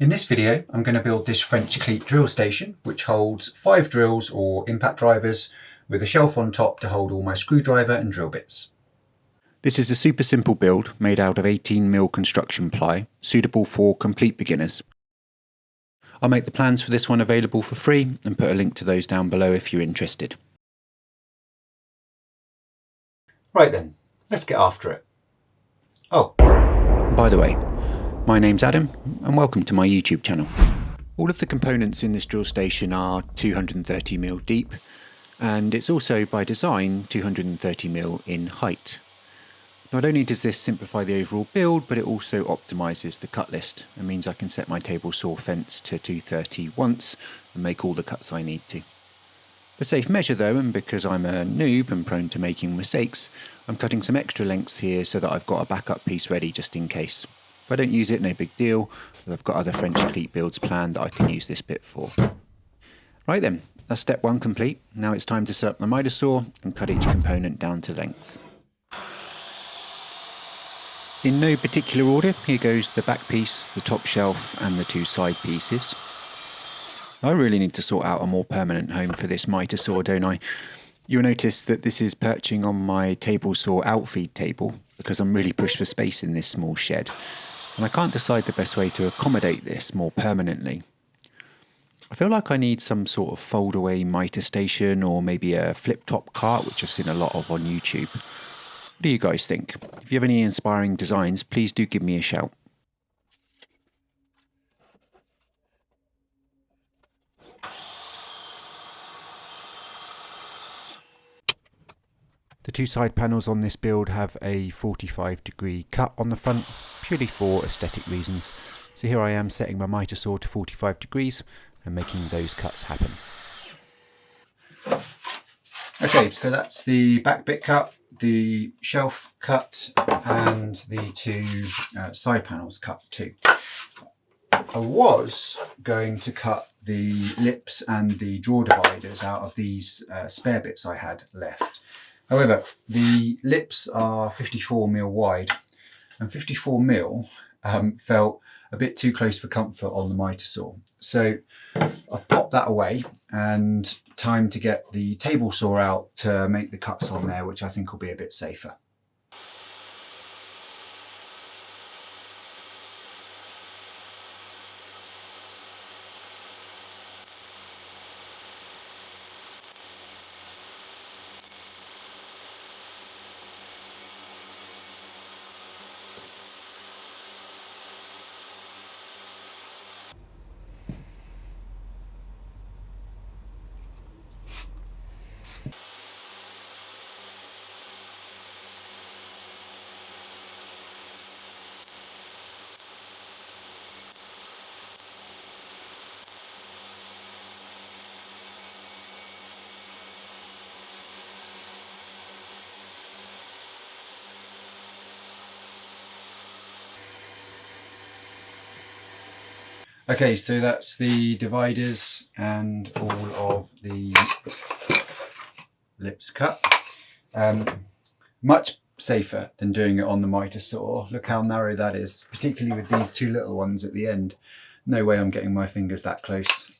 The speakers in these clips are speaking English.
In this video, I'm going to build this French Cleat drill station, which holds 5 drills or impact drivers with a shelf on top to hold all my screwdriver and drill bits. This is a super simple build made out of 18mm construction ply, suitable for complete beginners. I'll make the plans for this one available for free and put a link to those down below if you're interested. Right then, let's get after it. Oh, by the way, my name's Adam and welcome to my YouTube channel. All of the components in this drill station are 230mm deep, and it's also by design 230mm in height. Not only does this simplify the overall build, but it also optimises the cut list and means I can set my table saw fence to 230 once and make all the cuts I need to. For safe measure though, and because I'm a noob and prone to making mistakes, I'm cutting some extra lengths here so that I've got a backup piece ready just in case. If I don't use it, no big deal, but I've got other French Cleat builds planned that I can use this bit for. Right then, that's step 1 complete. Now it's time to set up the miter saw and cut each component down to length. In no particular order, here goes the back piece, the top shelf and the 2 side pieces. I really need to sort out a more permanent home for this miter saw, don't I? You'll notice that this is perching on my table saw outfeed table because I'm really pushed for space in this small shed, and I can't decide the best way to accommodate this more permanently. I feel like I need some sort of fold away miter station or maybe a flip top cart, which I've seen a lot of on YouTube. What do you guys think? If you have any inspiring designs, please do give me a shout. The 2 side panels on this build have a 45-degree cut on the front, purely for aesthetic reasons. So here I am setting my miter saw to 45 degrees and making those cuts happen. Okay, so that's the back bit cut, the shelf cut and the 2 side panels cut too. I was going to cut the lips and the drawer dividers out of these spare bits I had left. However, the lips are 54mm wide and 54mm felt a bit too close for comfort on the miter saw. So I've popped that away and time to get the table saw out to make the cuts on there, which I think will be a bit safer. Okay, so that's the dividers and all of the lips cut. Much safer than doing it on the miter saw. Look how narrow that is, particularly with these 2 little ones at the end. No way I'm getting my fingers that close.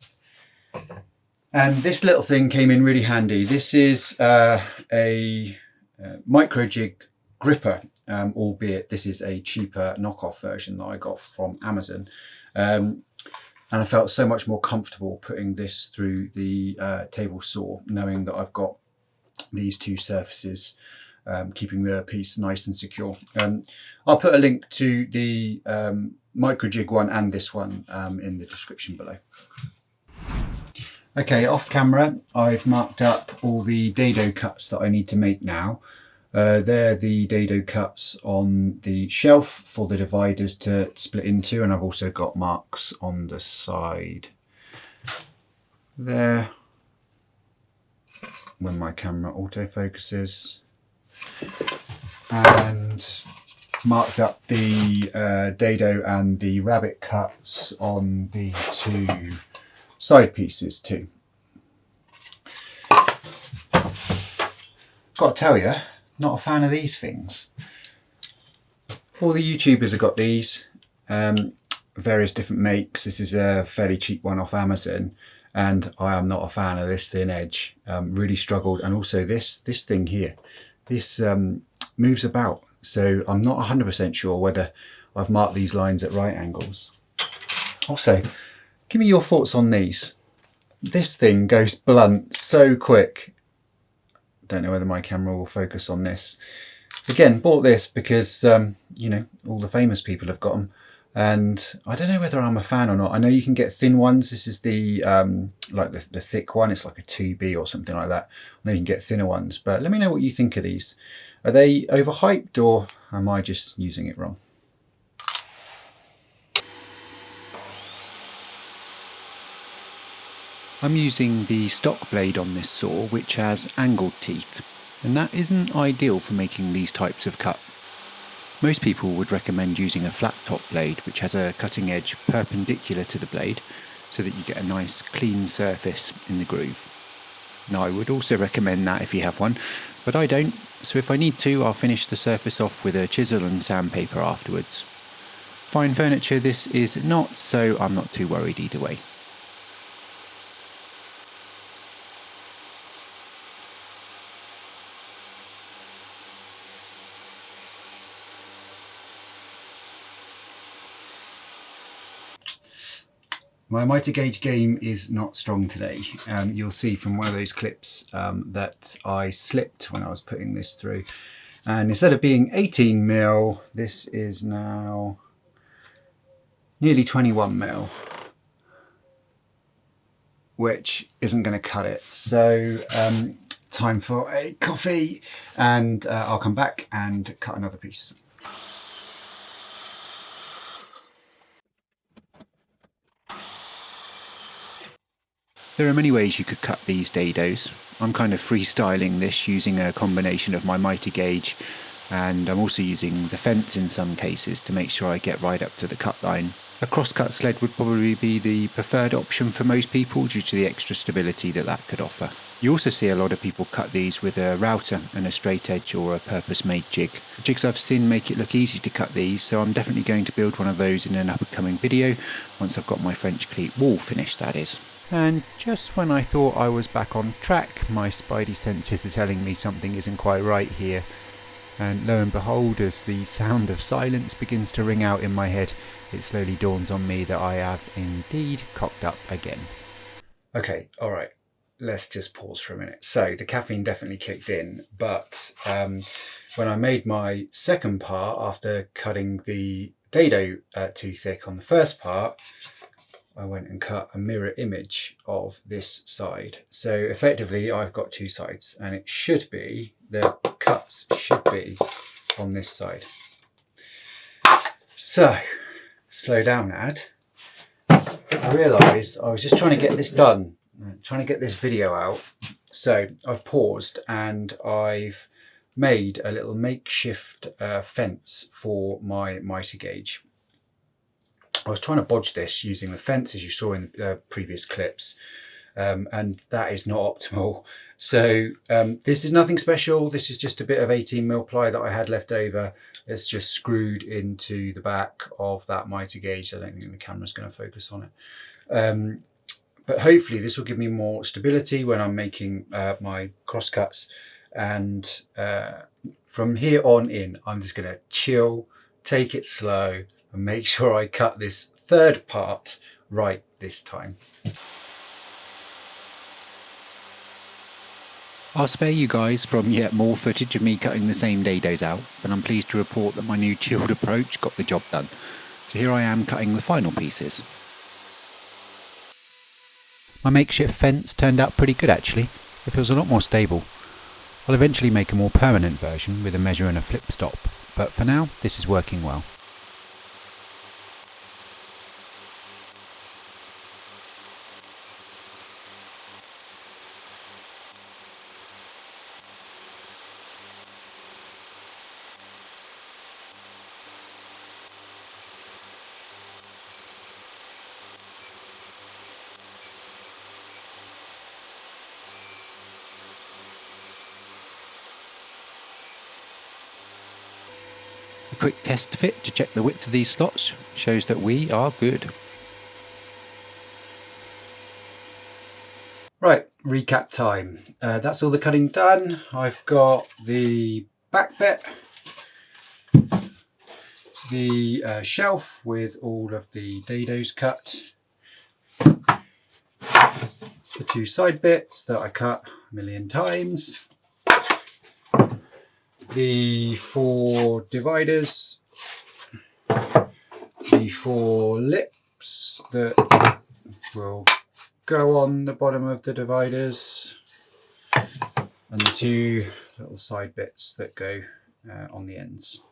And this little thing came in really handy. This is a micro jig gripper, albeit this is a cheaper knockoff version that I got from Amazon. And I felt so much more comfortable putting this through the table saw, knowing that I've got these 2 surfaces keeping the piece nice and secure. I'll put a link to the micro jig one and this one in the description below. Okay, off camera, I've marked up all the dado cuts that I need to make now. They're the dado cuts on the shelf for the dividers to split into, and I've also got marks on the side there when my camera autofocuses, and marked up the dado and the rabbit cuts on the 2 side pieces too. Got to tell you, not a fan of these things. All the YouTubers have got these. various different makes. This is a fairly cheap one off Amazon, and I am not a fan of this thin edge. Really struggled. And also this thing here, this moves about, so I'm not 100% sure whether I've marked these lines at right angles. Also, give me your thoughts on these. This thing goes blunt so quick. Don't know whether my camera will focus on this. Again, bought this because you know, all the famous people have got them, and I don't know whether I'm a fan or not. I know you can get thin ones. This is the like the thick one. It's like a 2B or something like that. I know you can get thinner ones, but let me know what you think of these. Are they overhyped, or am I just using it wrong? I'm using the stock blade on this saw, which has angled teeth, and that isn't ideal for making these types of cut. Most people would recommend using a flat top blade, which has a cutting edge perpendicular to the blade, so that you get a nice clean surface in the groove. Now, I would also recommend that if you have one, but I don't, so if I need to, I'll finish the surface off with a chisel and sandpaper afterwards. Fine furniture this is not, so I'm not too worried either way. My mitre gauge game is not strong today. You'll see from one of those clips that I slipped when I was putting this through. And instead of being 18 mil, this is now nearly 21 mil, which isn't going to cut it. So time for a coffee, and I'll come back and cut another piece. There are many ways you could cut these dados. I'm kind of freestyling this using a combination of my mitre gauge, and I'm also using the fence in some cases to make sure I get right up to the cut line. A cross-cut sled would probably be the preferred option for most people due to the extra stability that that could offer. You also see a lot of people cut these with a router and a straight edge or a purpose-made jig. The jigs I've seen make it look easy to cut these, so I'm definitely going to build one of those in an up-and-coming video, once I've got my French cleat wall finished, that is. And just when I thought I was back on track, my spidey senses are telling me something isn't quite right here. And lo and behold, as the sound of silence begins to ring out in my head, it slowly dawns on me that I have indeed cocked up again. Okay, alright, let's just pause for a minute. So the caffeine definitely kicked in, but when I made my second part, after cutting the dado too thick on the first part, I went and cut a mirror image of this side. So effectively I've got two sides, and it should be, the cuts should be on this side. So, slow down, Ad. I realised I was just trying to get this done, trying to get this video out. So I've paused and I've made a little makeshift fence for my mitre gauge. I was trying to bodge this using the fence, as you saw in the previous clips, and that is not optimal. So this is nothing special. This is just a bit of 18mm ply that I had left over. It's just screwed into the back of that mitre gauge. I don't think the camera's going to focus on it. But hopefully this will give me more stability when I'm making my crosscuts. And from here on in, I'm just going to chill, take it slow, and make sure I cut this third part right this time. I'll spare you guys from yet more footage of me cutting the same dados out, but I'm pleased to report that my new chilled approach got the job done. So here I am cutting the final pieces. My makeshift fence turned out pretty good actually. It feels a lot more stable. I'll eventually make a more permanent version with a measure and a flip stop, but for now this is working well. The quick test fit to check the width of these slots shows that we are good. Right, recap time. That's all the cutting done. I've got the back bit, the shelf with all of the dados cut, the two side bits that I cut a million times, the 4 dividers, the 4 lips that will go on the bottom of the dividers, and the 2 little side bits that go on the ends.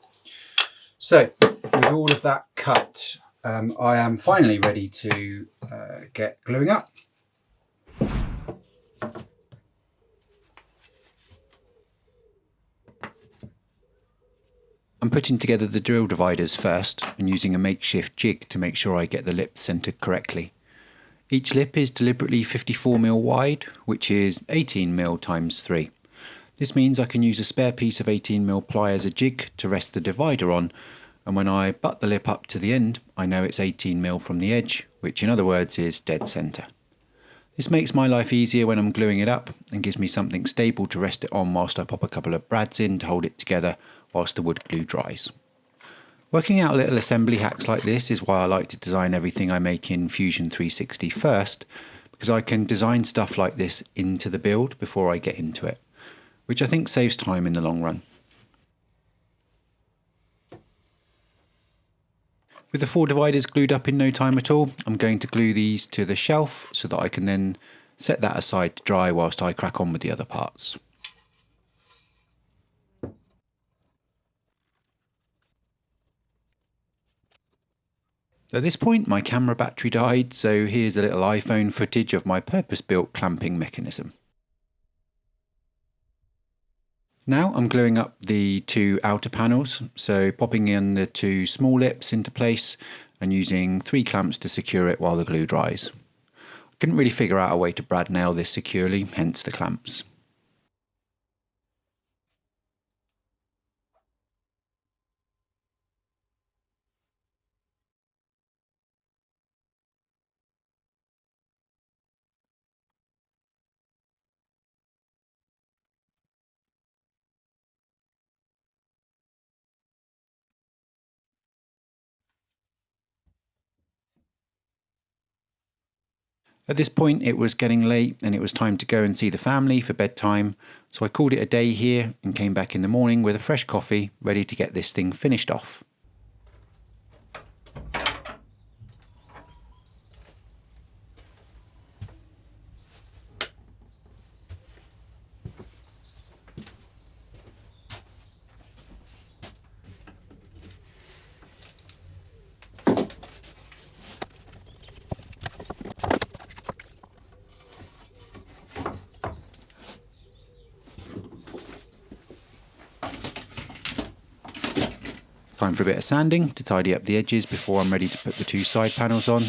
So with all of that cut, I am finally ready to get gluing up. I'm putting together the drill dividers first and using a makeshift jig to make sure I get the lips centred correctly. Each lip is deliberately 54mm wide, which is 18mm times 3. This means I can use a spare piece of 18mm ply as a jig to rest the divider on, and when I butt the lip up to the end, I know it's 18mm from the edge, which in other words is dead centre. This makes my life easier when I'm gluing it up and gives me something stable to rest it on whilst I pop a couple of brads in to hold it together whilst the wood glue dries. Working out little assembly hacks like this is why I like to design everything I make in Fusion 360 first, because I can design stuff like this into the build before I get into it, which I think saves time in the long run. With the 4 dividers glued up in no time at all, I'm going to glue these to the shelf so that I can then set that aside to dry whilst I crack on with the other parts. At this point my camera battery died, so here's a little iPhone footage of my purpose-built clamping mechanism. Now I'm gluing up the 2 outer panels, so popping in the 2 small lips into place and using 3 clamps to secure it while the glue dries. I couldn't really figure out a way to brad nail this securely, hence the clamps. At this point it was getting late and it was time to go and see the family for bedtime, so I called it a day here and came back in the morning with a fresh coffee ready to get this thing finished off. Time for a bit of sanding to tidy up the edges before I'm ready to put the 2 side panels on.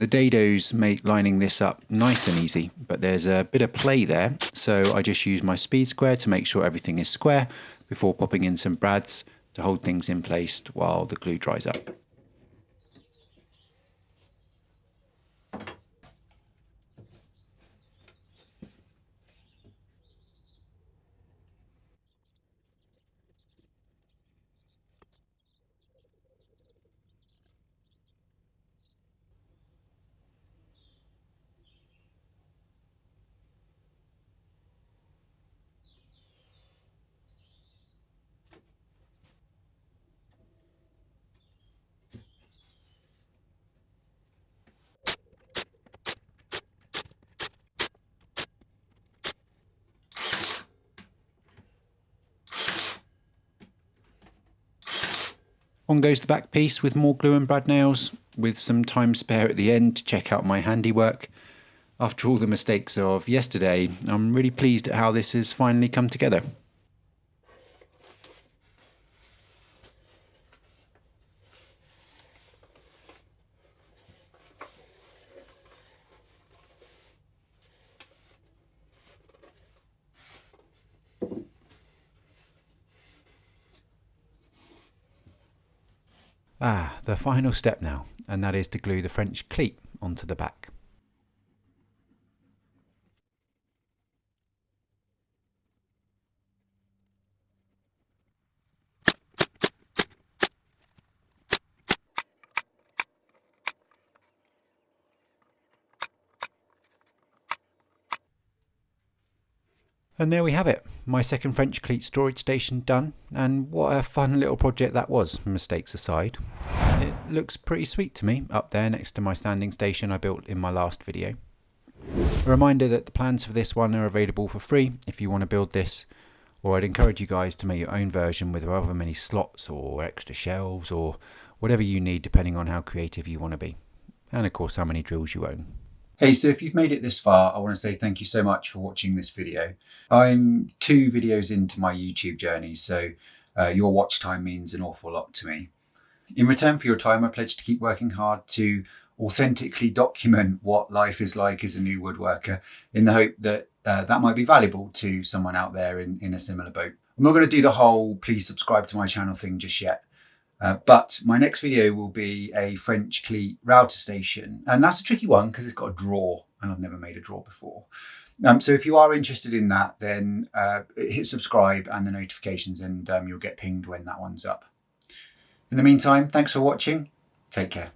The dados make lining this up nice and easy, but there's a bit of play there, so I just use my speed square to make sure everything is square before popping in some brads to hold things in place while the glue dries up. On goes the back piece with more glue and brad nails, with some time spare at the end to check out my handiwork. After all the mistakes of yesterday, I'm really pleased at how this has finally come together. The final step now, and that is to glue the French cleat onto the back. And there we have it, my second French cleat storage station done, and what a fun little project that was, mistakes aside. It looks pretty sweet to me, up there next to my standing station I built in my last video. A reminder that the plans for this one are available for free if you want to build this, or I'd encourage you guys to make your own version with however many slots or extra shelves or whatever you need depending on how creative you want to be, and of course how many drills you own. Hey, so if you've made it this far, I want to say thank you so much for watching this video. I'm 2 videos into my YouTube journey, so your watch time means an awful lot to me. In return for your time, I pledge to keep working hard to authentically document what life is like as a new woodworker, in the hope that that might be valuable to someone out there in a similar boat. I'm not going to do the whole please subscribe to my channel thing just yet. But my next video will be a French cleat router station, and that's a tricky one because it's got a drawer and I've never made a drawer before. So if you are interested in that, then hit subscribe and the notifications, and you'll get pinged when that one's up. In the meantime, thanks for watching. Take care.